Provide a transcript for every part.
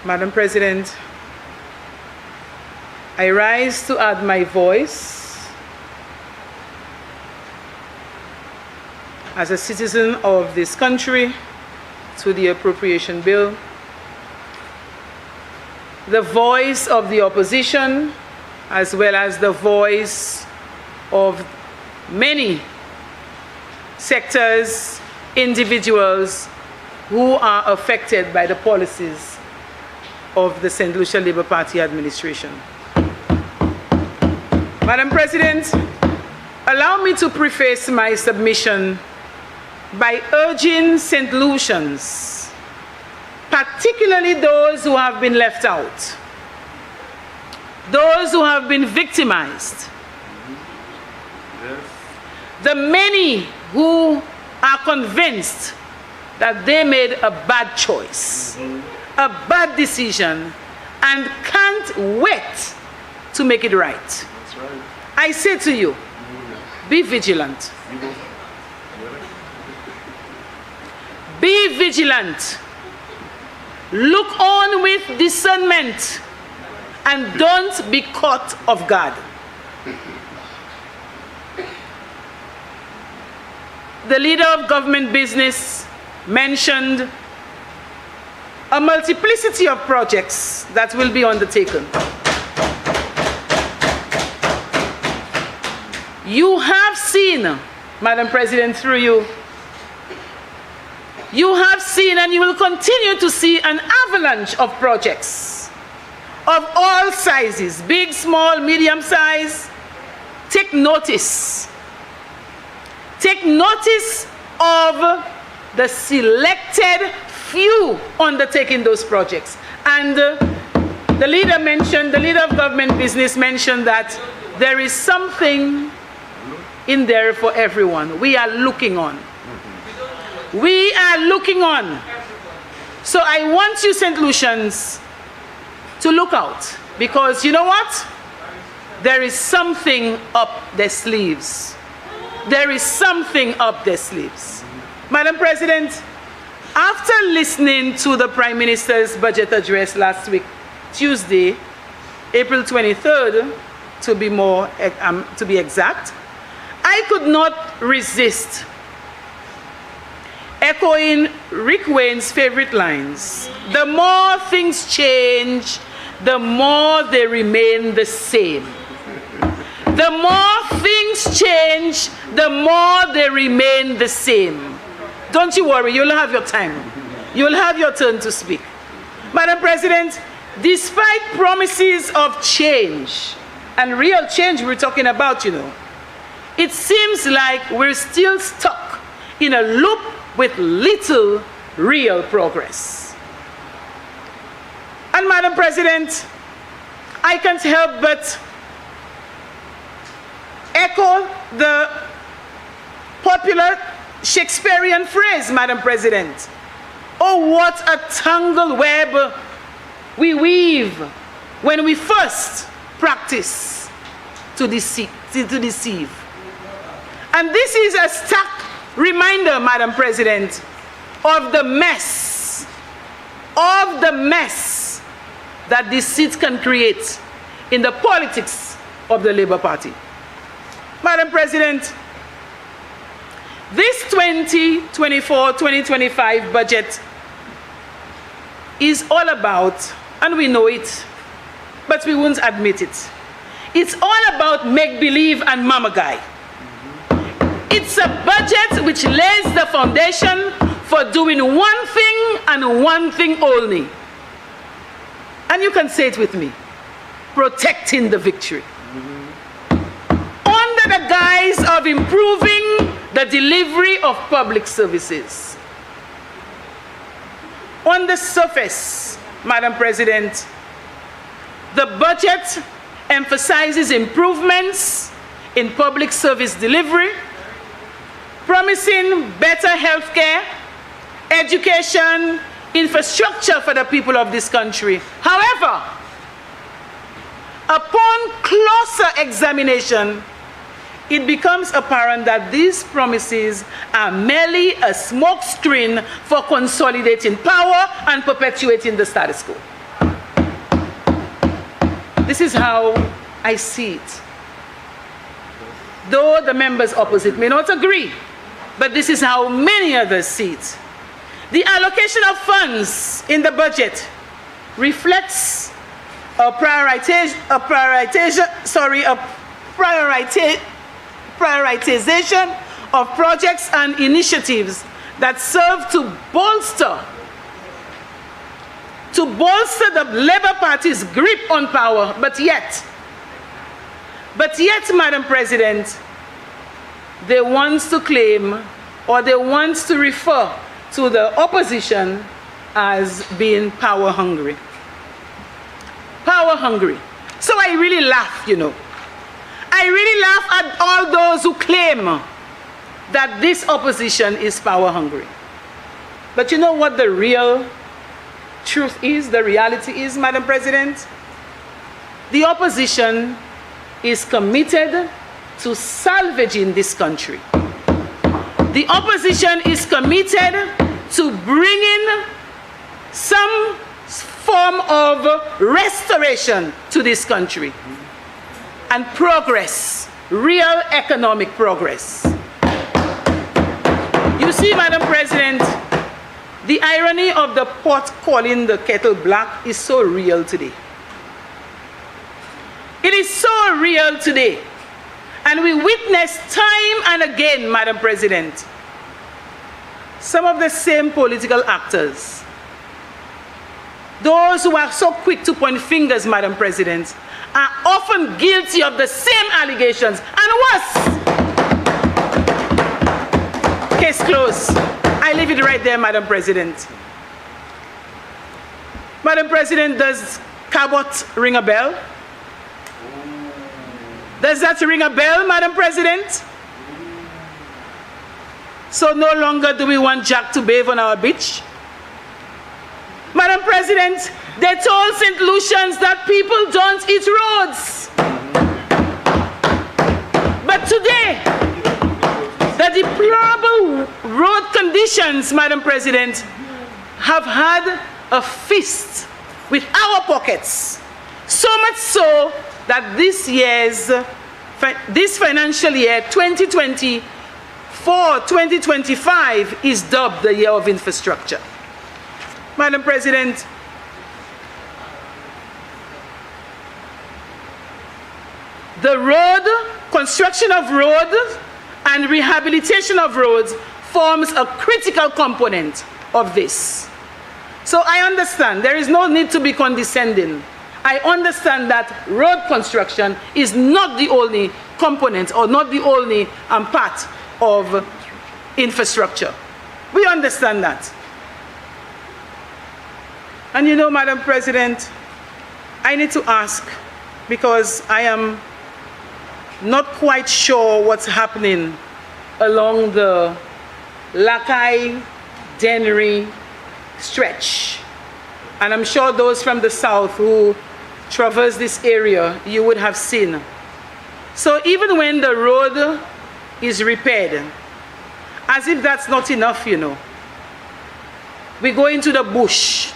Madam President, I rise to add my voice as a citizen of this country to the Appropriation Bill, the voice of the opposition, as well as the voice of many sectors, individuals who are affected by the policies of the St. Lucia Labour Party administration. Madam President, allow me to preface my submission by urging St. Lucians, particularly those who have been left out, those who have been victimized, the many who are convinced that they made a bad choice, a bad decision, and can't wait to make it right. That's right. I say to you, be vigilant. Be vigilant. Look on with discernment and don't be caught off guard. The leader of government business mentioned a multiplicity of projects that will be undertaken. You have seen, Madam President, through you have seen and you will continue to see an avalanche of projects of all sizes, big, small, medium size. Take notice. Take notice of the selected few undertaking those projects. And the leader of government business mentioned that there is something in there for everyone. We are looking on. We are looking on. So I want you, St. Lucians, to look out, because you know what? There is something up their sleeves. There is something up their sleeves. Madam President, after listening to the Prime Minister's budget address last week, Tuesday, April 23rd, to be exact, I could not resist echoing Rick Wayne's favorite lines. The more things change, the more they remain the same. The more things change, the more they remain the same. Don't you worry, you'll have your time. You'll have your turn to speak. Madam President, despite promises of change, and real change we're talking about, it seems like we're still stuck in a loop with little real progress. And Madam President, I can't help but echo the popular Shakespearean phrase, Madam President. Oh, what a tangled web we weave when we first practice to deceive. And this is a stark reminder, Madam President, of the mess that deceit can create in the politics of the Labour Party. Madam President, this 2024-2025 budget is all about, and we know it, but we won't admit it, it's all about make-believe and mama guy. It's a budget which lays the foundation for doing one thing and one thing only. And you can say it with me, protecting the victory. Under the guise of improving the delivery of public services. On the surface, Madam President, the budget emphasizes improvements in public service delivery, promising better health care, education, infrastructure for the people of this country. However, upon closer examination, it becomes apparent that these promises are merely a smokescreen for consolidating power and perpetuating the status quo. This is how I see it. Though the members opposite may not agree, but this is how many others see it. The allocation of funds in the budget reflects a prioritization of projects and initiatives that serve to bolster the Labour Party's grip on power, but yet, Madam President, they want to claim, or they want to refer to the opposition as being power hungry. Power hungry. So I really laugh, you know. I really laugh at all those who claim that this opposition is power hungry. But you know what the real truth is, the reality is, Madam President? The opposition is committed to salvaging this country. The opposition is committed to bringing some form of restoration to this country and progress, real economic progress. You see, Madam President, the irony of the pot calling the kettle black is so real today. It is so real today. And we witness time and again, Madam President, some of the same political actors, those who are so quick to point fingers, Madam President, are often guilty of the same allegations and worse. Case closed. I leave it right there, Madam President. Madam President, does Cabot ring a bell? Does that ring a bell, Madam President? So no longer do we want Jack to bathe on our beach. Madam President, they told St. Lucians that people don't eat roads. But today, the deplorable road conditions, Madam President, have had a feast with our pockets. So much so that this financial year, 2024-2025, is dubbed the year of infrastructure. Madam President, the construction of roads and rehabilitation of roads forms a critical component of this. So I understand there is no need to be condescending. I understand that road construction is not the only component or not the only part of infrastructure. We understand that. And you know, Madam President, I need to ask, because I am not quite sure what's happening along the Lakai-Dennery stretch. And I'm sure those from the south who traverse this area, you would have seen. So even when the road is repaired, as if that's not enough, you know, we go into the bush,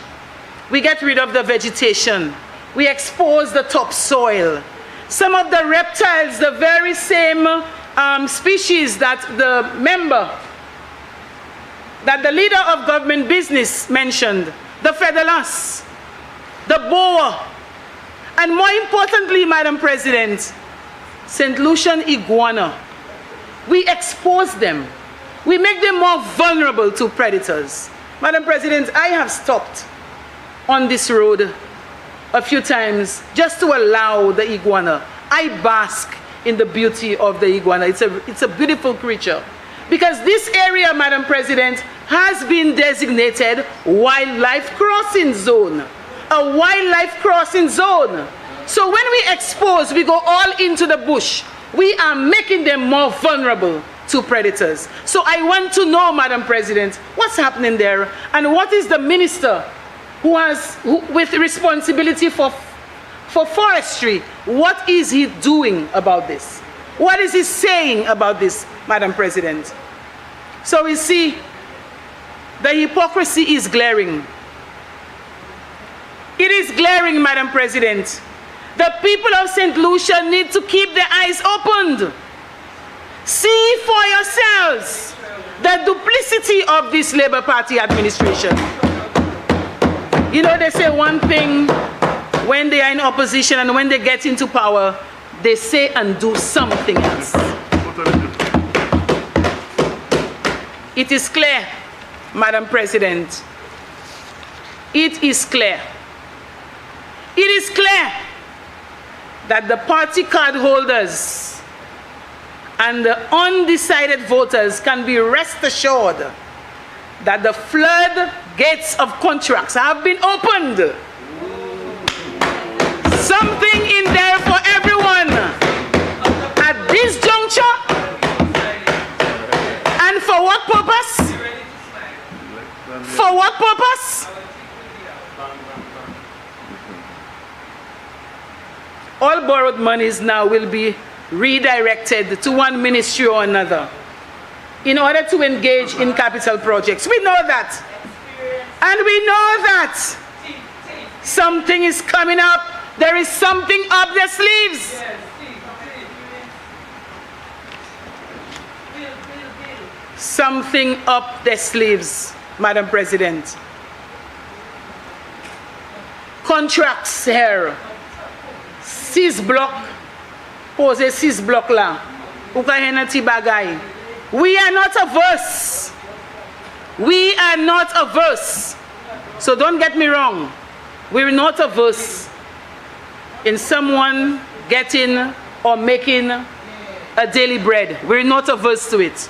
we get rid of the vegetation, we expose the topsoil. Some of the reptiles, the very same species that the leader of government business mentioned, the featherlass, the boa, and more importantly, Madam President, St. Lucian iguana. We expose them. We make them more vulnerable to predators. Madam President, I have stopped on this road a few times just to allow the iguana. I bask in the beauty of the iguana. It's a beautiful creature. Because this area, Madam President, has been designated wildlife crossing zone. A wildlife crossing zone. So when we expose, we go all into the bush. We are making them more vulnerable to predators. So I want to know, Madam President, what's happening there, and what is the minister with responsibility for forestry, what is he doing about this? What is he saying about this, Madam President? So we see the hypocrisy is glaring. It is glaring, Madam President, The people of St. Lucia need to keep their eyes opened. See for yourselves the duplicity of this Labour Party administration. You know, they say one thing when they are in opposition, and when they get into power, they say and do something else. It is clear, Madam President. It is clear. It is clear that the party card holders and the undecided voters can be rest assured that the floodgates of contracts have been opened. Something in there for everyone. At this juncture, and for what purpose? For what purpose? All borrowed monies now will be redirected to one ministry or another in order to engage in capital projects. We know that. And we know that something is coming up. There is something up their sleeves. Something up their sleeves, Madam President. Contracts here. 6 block. Pose 6 block la. We are not averse. We are not averse. So don't get me wrong. We're not averse in someone getting or making a daily bread. We're not averse to it.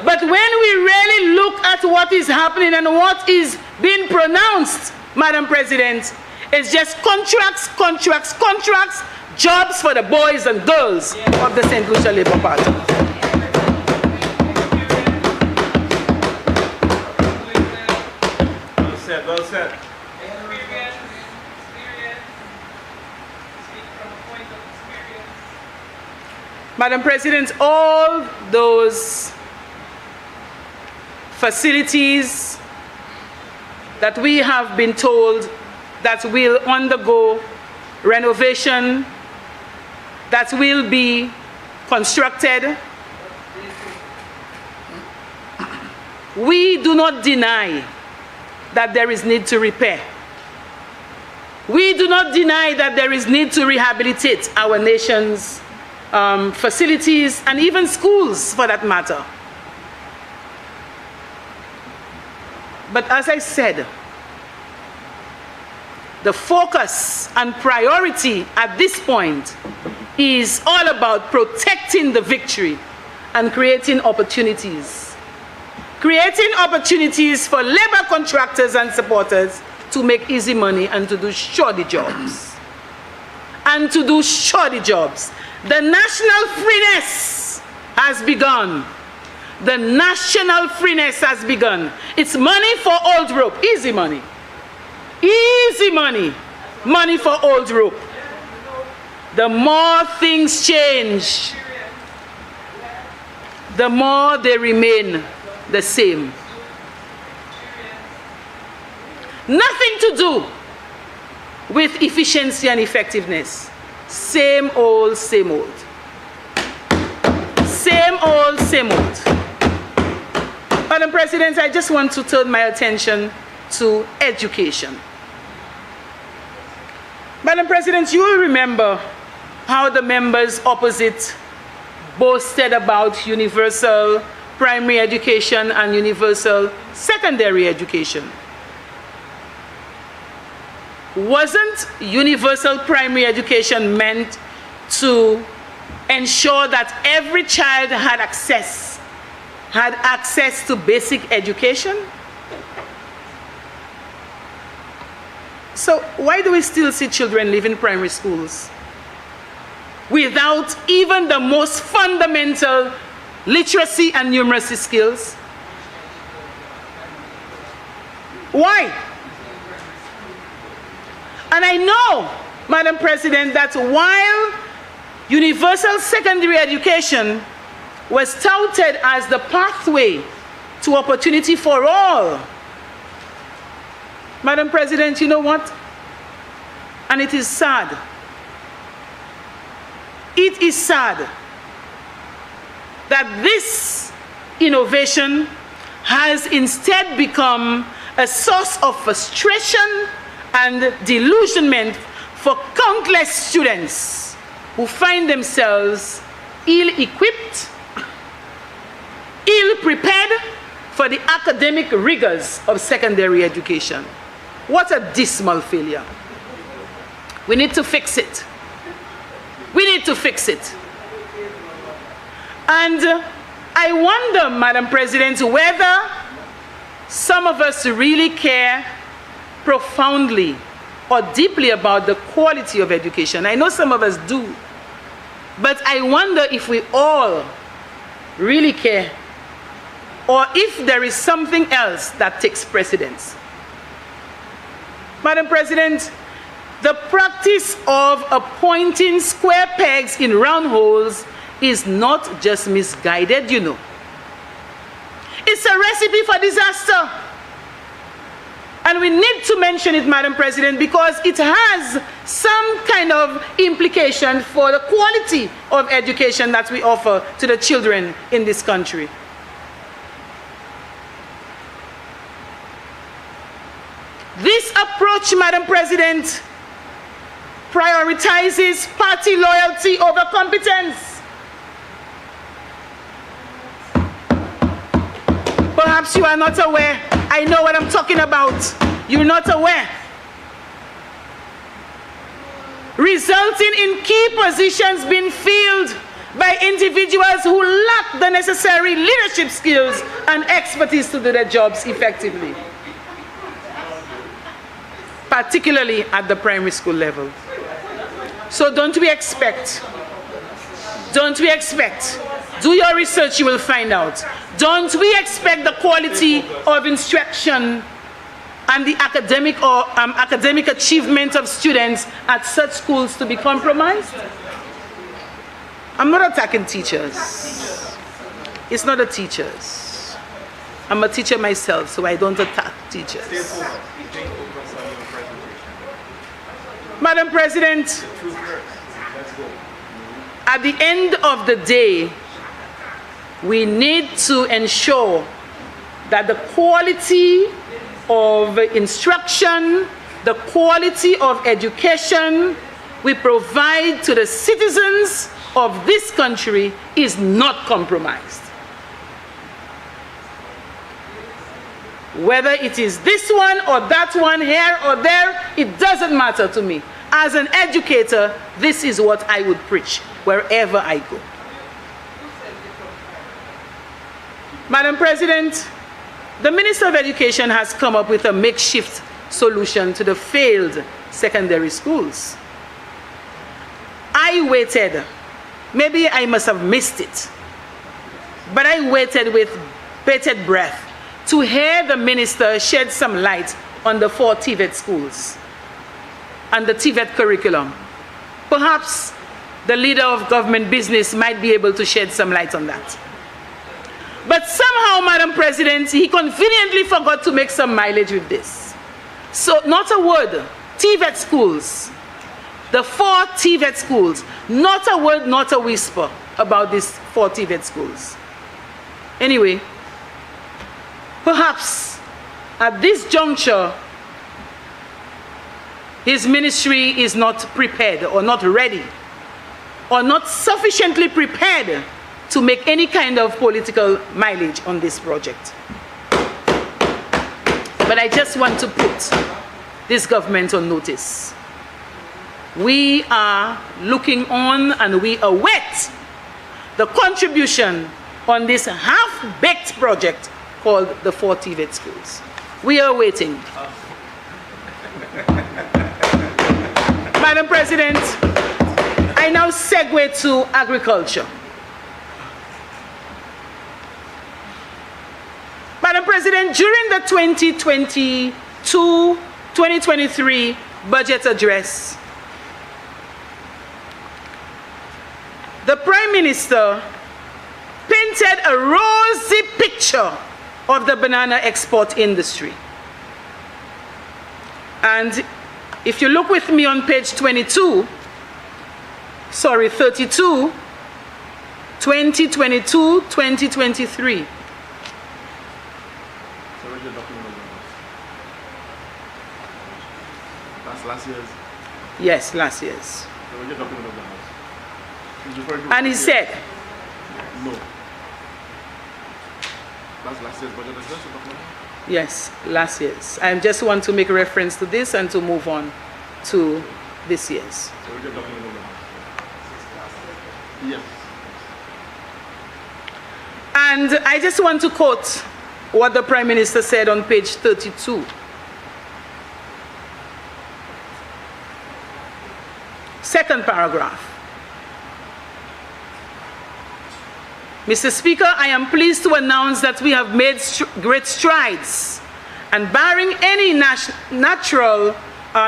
But when we really look at what is happening and what is being pronounced, Madam President, it's just contracts, contracts, contracts, jobs for the boys and girls of the St. Lucia Labour Party. Well said, well said. Madam President, all those facilities that we have been told that will undergo renovation, that will be constructed, we do not deny that there is need to repair. We do not deny that there is need to rehabilitate our nation's facilities and even schools for that matter. But as I said, the focus and priority at this point is all about protecting the victory and creating opportunities. Creating opportunities for labor contractors and supporters to make easy money and to do shoddy jobs. And to do shoddy jobs. The national freeness has begun. The national freeness has begun. It's money for old rope. Easy money. Easy money. Money for old rope. The more things change, the more they remain the same. Nothing to do with efficiency and effectiveness. Same old, same old. Same old, same old. Madam President, I just want to turn my attention to education. Madam President, you will remember how the members opposite boasted about universal primary education and universal secondary education. Wasn't universal primary education meant to ensure that every child had access to basic education? So why do we still see children leaving primary schools without even the most fundamental literacy and numeracy skills? Why? And I know, Madam President, that while universal secondary education was touted as the pathway to opportunity for all, Madam President, you know what? And it is sad it is sad that this innovation has instead become a source of frustration and delusionment for countless students who find themselves ill-equipped, ill-prepared for the academic rigors of secondary education. What a dismal failure. We need to fix it. We need to fix it. And I wonder, Madam President, whether some of us really care profoundly or deeply about the quality of education. I know some of us do. But I wonder if we all really care, or if there is something else that takes precedence. Madam President, the practice of appointing square pegs in round holes is not just misguided, you know. It's a recipe for disaster. And we need to mention it, Madam President, because it has some kind of implication for the quality of education that we offer to the children in this country. This approach, Madam President, prioritizes party loyalty over competence. Perhaps you are not aware. I know what I'm talking about. You're not aware. Resulting in key positions being filled by individuals who lack the necessary leadership skills and expertise to do their jobs effectively, particularly at the primary school level. So don't we expect, do your research, you will find out. Don't we expect the quality of instruction and the academic or academic achievement of students at such schools to be compromised? I'm not attacking teachers. It's not the teachers. I'm a teacher myself, so I don't attack teachers. Madam President, at the end of the day, we need to ensure that the quality of instruction, the quality of education we provide to the citizens of this country is not compromised. Whether it is this one or that one, here or there, it doesn't matter to me. As an educator, this is what I would preach wherever I go. Madam President, the Minister of Education has come up with a makeshift solution to the failed secondary schools. I waited, maybe I must have missed it, but I waited with bated breath to hear the minister shed some light on the 4 TVET schools and the TVET curriculum. Perhaps the leader of government business might be able to shed some light on that. But somehow, Madam President, he conveniently forgot to make some mileage with this. So not a word, TVET schools, the 4 TVET schools, not a word, not a whisper about these 4 TVET schools. Anyway, perhaps at this juncture, his ministry is not prepared or not ready or not sufficiently prepared to make any kind of political mileage on this project. But I just want to put this government on notice. We are looking on and we await the contribution on this half-baked project called the 4 TVET schools. We are waiting. Madam President, I now segue to agriculture. Madam President, during the 2022-2023 budget address, the Prime Minister painted a rosy picture of the banana export industry. And if you look with me on page 22, sorry, 32, 2022, 2023. That's last year's? Yes, last year's. And he said, no. That's last year's budget as well? yes, last year's. I just want to make a reference to this and to move on to this year's. So we get document of the house. Yes. And I just want to quote what the Prime Minister said on page 32. Second paragraph. Mr. Speaker, I am pleased to announce that we have made great strides, and barring any natural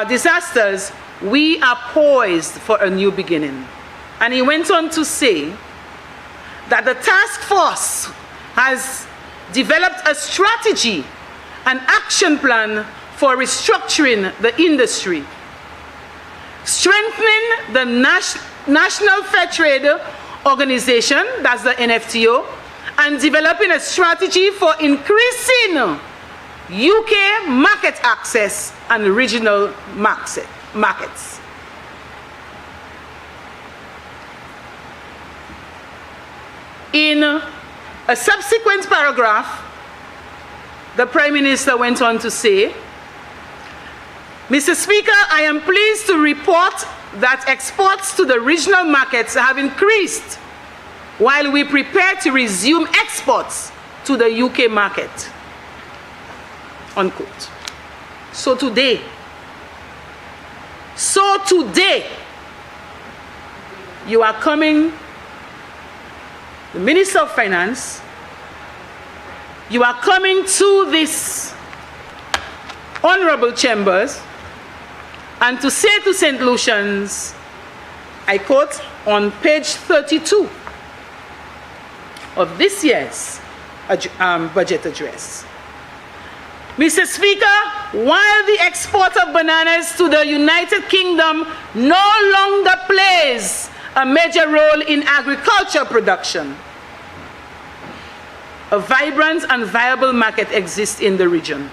disasters, we are poised for a new beginning. And he went on to say that the task force has developed a strategy, an action plan for restructuring the industry, strengthening the National Fair Trade Organization, that's the NFTO, and developing a strategy for increasing UK market access and regional markets. In a subsequent paragraph, the Prime Minister went on to say, Mr. Speaker, I am pleased to report that exports to the regional markets have increased while we prepare to resume exports to the UK market. Unquote. So today, you are coming, the Minister of Finance, you are coming to this honorable chambers and to say to St. Lucians, I quote on page 32 of this year's budget address. Mr. Speaker, while the export of bananas to the United Kingdom no longer plays a major role in agriculture production, a vibrant and viable market exists in the region.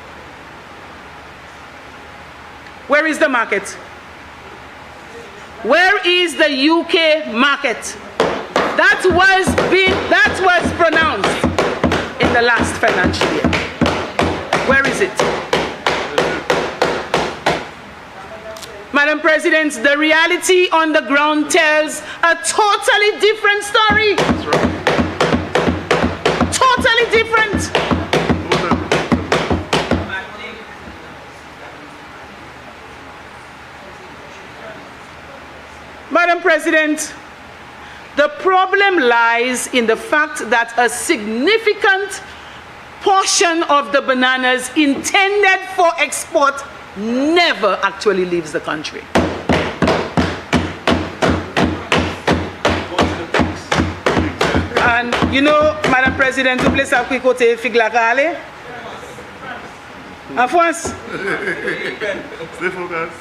Where is the market? Where is the UK market? That was pronounced in the last financial year. Where is it? Madam President, the reality on the ground tells a totally different story. That's right. Totally different. Madam President, the problem lies in the fact that a significant portion of the bananas intended for export never actually leaves the country. And you know, Madam President, to place a quick côté figla kale. En France. Stay focused.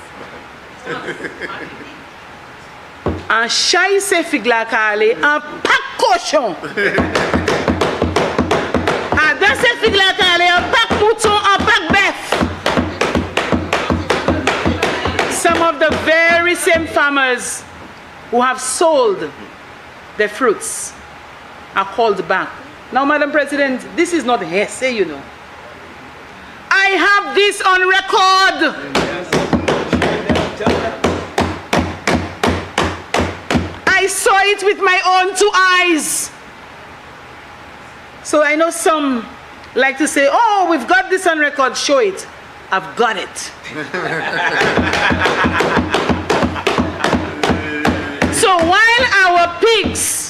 En chaille se figla kale, en pack cochon. En dans se figla kale, en pack mouton, en pack bœuf. Some of the very same farmers who have sold their fruits are called back. Now, Madam President, this is not hearsay, you know. I have this on record. I saw it with my own two eyes. So I know some like to say, oh, we've got this on record, show it. I've got it. So while our pigs,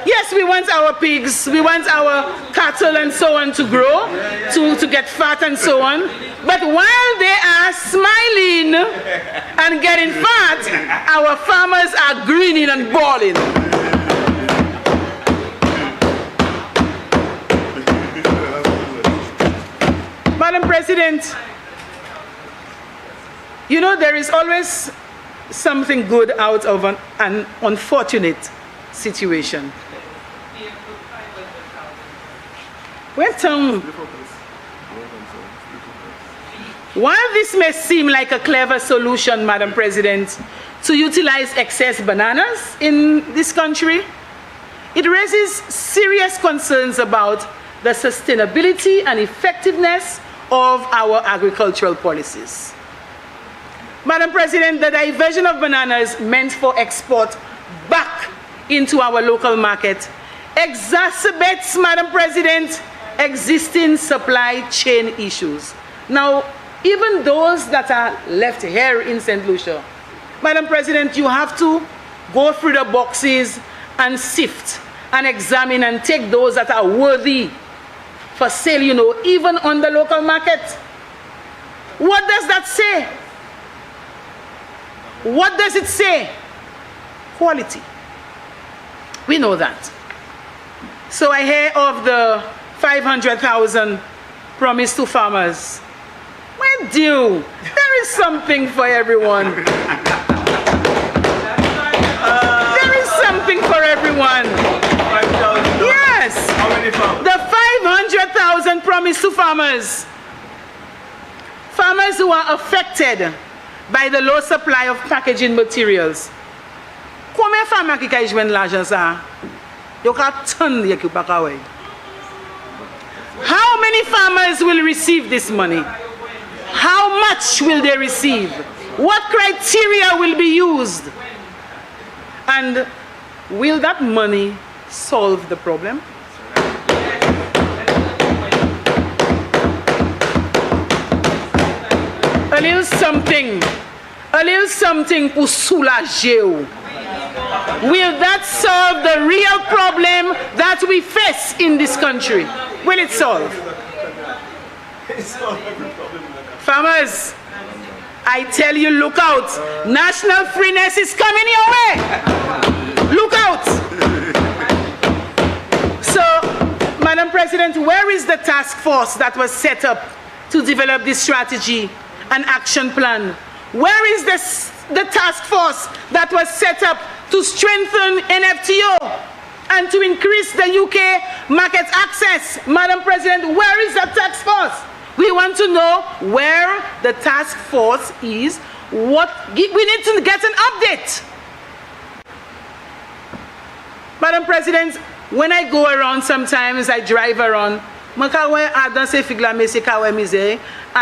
yes, we want our pigs, we want our cattle and so on to grow, to get fat and so on. But while they are smiling and getting fat, our farmers are grinning and bawling. Madam President, you know there is always something good out of an unfortunate situation. While this may seem like a clever solution, Madam President, to utilize excess bananas in this country, it raises serious concerns about the sustainability and effectiveness of our agricultural policies. Madam President, the diversion of bananas meant for export back into our local market exacerbates, Madam President, existing supply chain issues. Now, even those that are left here in St. Lucia, Madam President, you have to go through the boxes and sift and examine and take those that are worthy for sale, you know, even on the local market. What does that say? What does it say? Quality. We know that. So I hear of the 500,000 promised to farmers. Well, due, there is something for everyone. There is something for everyone. Yes. How many farmers? The 500,000 promised to farmers. Farmers who are affected by the low supply of packaging materials. Combien de farmers qui ont joué l'argent ça? Yo ka ton li ki pa ka wey. How many farmers will receive this money? How much will they receive? What criteria will be used? And will that money solve the problem? A little something pour soulager ou. Will that solve the real problem that we face in this country? Will it solve? Farmers, I tell you, look out. National freeness is coming your way. Look out. So, Madam President, where is the task force that was set up to develop this strategy and action plan? Where is the task force that was set up to strengthen NFTO and to increase the UK market access? Madam President, where is that task force? We want to know where the task force is. We need to get an update. Madam President, when I go around sometimes, I drive around. Je vois dans ces figues là, mais c'est quand même misère.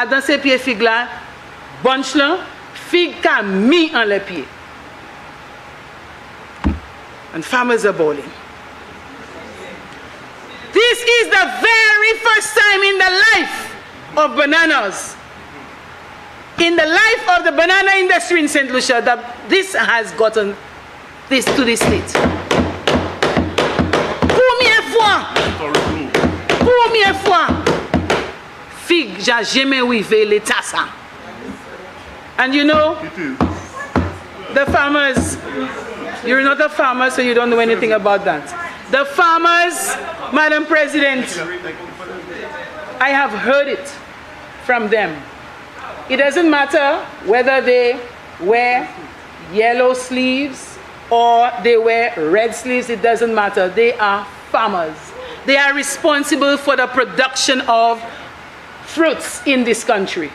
Dans ces pieds figues là, bunch là, figue qu'a mis en les pieds. And farmers are bawling. This is the very first time in the life of bananas, in the life of the banana industry in St. Lucia, that this has gotten this to this state. Première fois, figue, j'ai jamais arrivé l'état ça. And you know, the farmers, you're not a farmer, so you don't know anything about that. The farmers, Madam President, I have heard it from them. It doesn't matter whether they wear yellow sleeves or they wear red sleeves, it doesn't matter. They are farmers. They are responsible for the production of fruits in this country.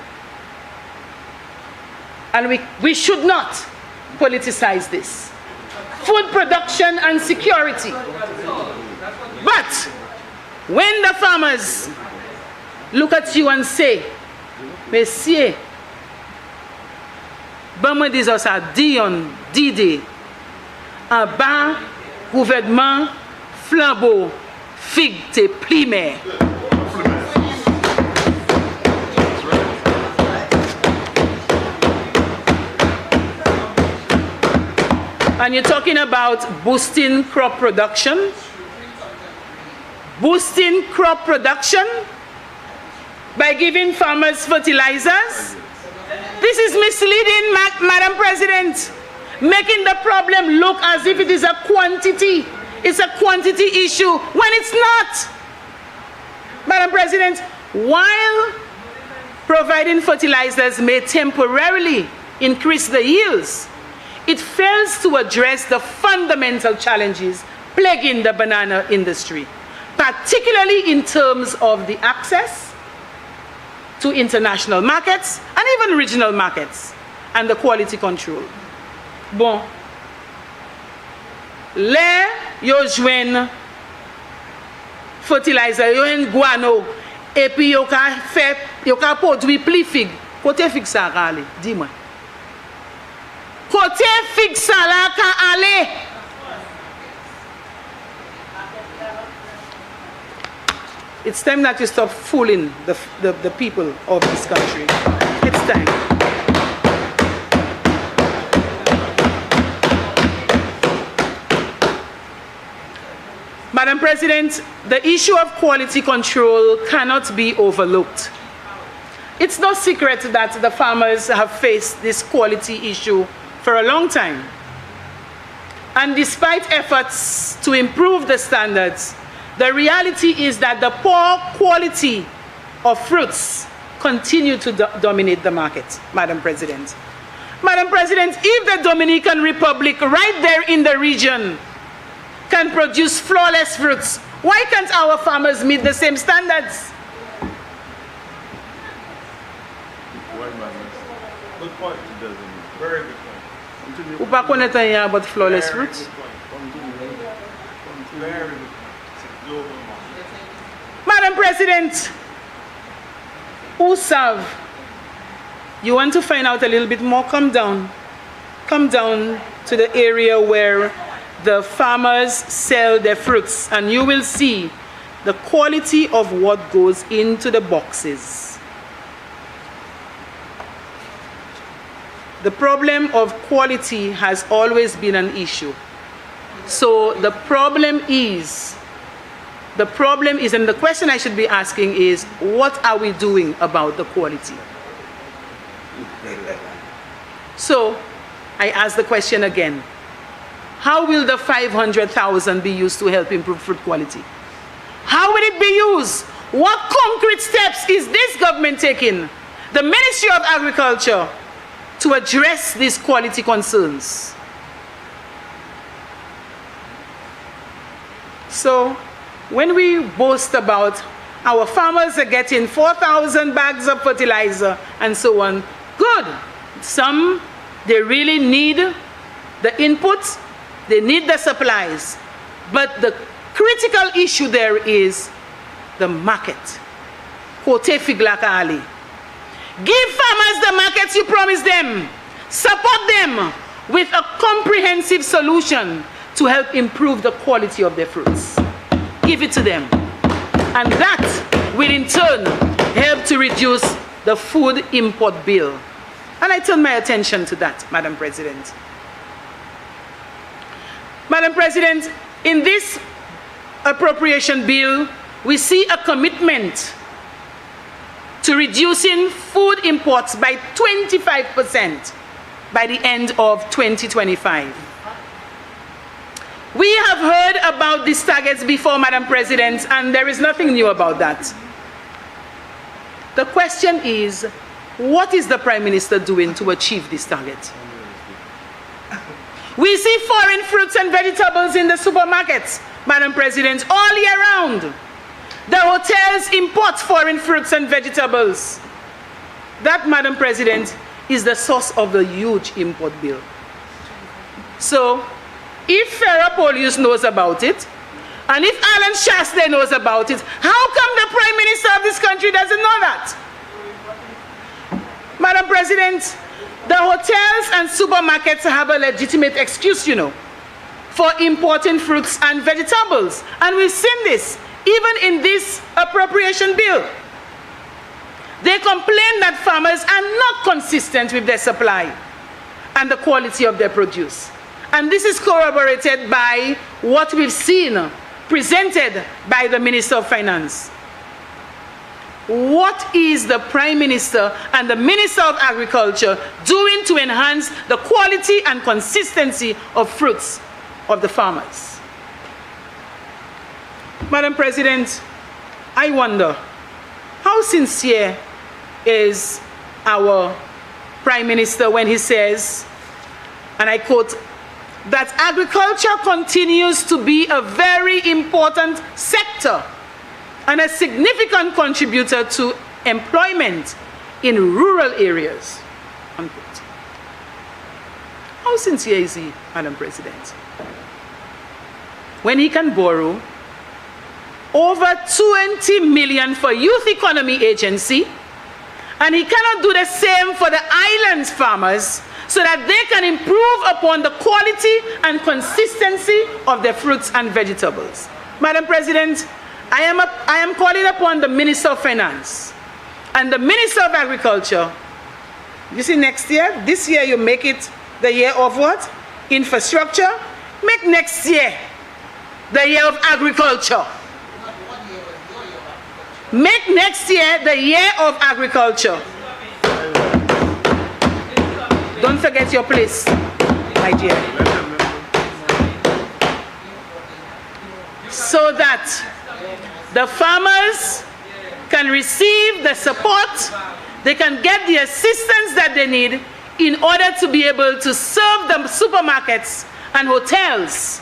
And we should not politicize this. Food production and security. But when the farmers look at you and say, Messieurs, ben moi dis ça Dion, Dide, en bas, gouvernement, flambeau, figue te plimer. And you're talking about boosting crop production? Boosting crop production by giving farmers fertilizers? This is misleading, Madam President, making the problem look as if it is a quantity. It's a quantity issue when it's not. Madam President, while providing fertilizers may temporarily increase the yields, it fails to address the fundamental challenges plaguing the banana industry, particularly in terms of the access to international markets and even regional markets and the quality control. Bon, là, yo jwen fertilizer, yo en guano, et puis yo ka produit pli fig. Kote fig sa ka ale, dis-moi. Kote fig sa la ka ale. It's time that you stop fooling the people of this country. It's time. Madam President, the issue of quality control cannot be overlooked. It's no secret that the farmers have faced this quality issue for a long time. And despite efforts to improve the standards, the reality is that the poor quality of fruits continue to dominate the market, Madam President. Madam President, if the Dominican Republic, right there in the region, can produce flawless fruits, why can't our farmers meet the same standards? Why, madam? Good point, doesn't it? Very good point. Ou pa konet anya about flawless fruits? Very good point. It's a global market. Madam President, Usav, you want to find out a little bit more? Come down. Come down to the area where the farmers sell their fruits, and you will see the quality of what goes into the boxes. The problem of quality has always been an issue. So the problem is, and the question I should be asking is, what are we doing about the quality? So I ask the question again. How will the 500,000 be used to help improve fruit quality? How will it be used? What concrete steps is this government taking, the Ministry of Agriculture, to address these quality concerns? So, when we boast about our farmers are getting 4,000 bags of fertilizer and so on, good. Some, they really need the inputs, they need the supplies. But the critical issue there is the market. Kote figla ka ale. Give farmers the markets you promised them. Support them with a comprehensive solution to help improve the quality of their fruits. Give it to them. And that will in turn help to reduce the food import bill. And I turn my attention to that, Madam President. Madam President, in this appropriation bill, we see a commitment to reducing food imports by 25% by the end of 2025. We have heard about these targets before, Madam President, and there is nothing new about that. The question is, what is the Prime Minister doing to achieve this target? We see foreign fruits and vegetables in the supermarkets, Madam President, all year round. The hotels import foreign fruits and vegetables. That, Madam President, is the source of the huge import bill. So, if Phera Polius knows about it, and if Alan Shastley knows about it, how come the Prime Minister of this country doesn't know that? Madam President, the hotels and supermarkets have a legitimate excuse, you know, for importing fruits and vegetables. And we've seen this even in this appropriation bill. They complain that farmers are not consistent with their supply and the quality of their produce. And this is corroborated by what we've seen presented by the Minister of Finance. What is the Prime Minister and the Minister of Agriculture doing to enhance the quality and consistency of fruits of the farmers? Madam President, I wonder, how sincere is our Prime Minister when he says and I quote, that agriculture continues to be a very important sector and a significant contributor to employment in rural areas, unquote. How sincere is he, Madam President, when he can borrow over 20 million for Youth Economy Agency, and he cannot do the same for the islands farmers so that they can improve upon the quality and consistency of their fruits and vegetables? Madam President, I am calling upon the Minister of Finance and the Minister of Agriculture. You see, next year, this year you make it the year of what? Infrastructure. Make next year the year of agriculture. Make next year the year of agriculture. Don't forget your place, my dear. So that the farmers can receive the support, they can get the assistance that they need in order to be able to serve the supermarkets and hotels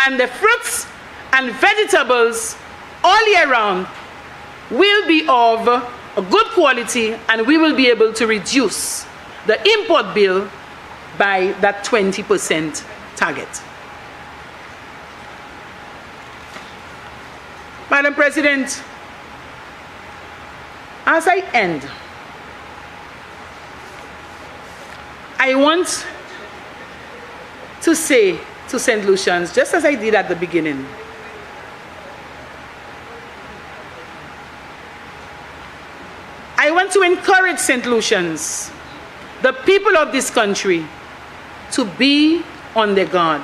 and the fruits and vegetables all year round will be of a good quality, and we will be able to reduce the import bill by that 20% target. Madam President, as I end, I want to say to St. Lucians, just as I did at the beginning, I want to encourage St. Lucians, the people of this country, to be on their guard.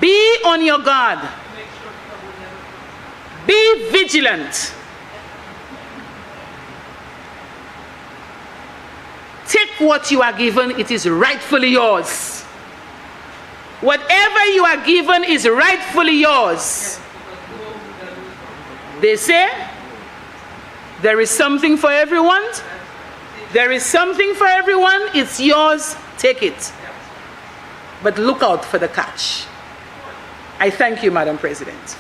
Be on your guard. Be vigilant. Take what you are given, it is rightfully yours. Whatever you are given is rightfully yours. They say, there is something for everyone. There is something for everyone. It's yours. Take it. But look out for the catch. I thank you, Madam President.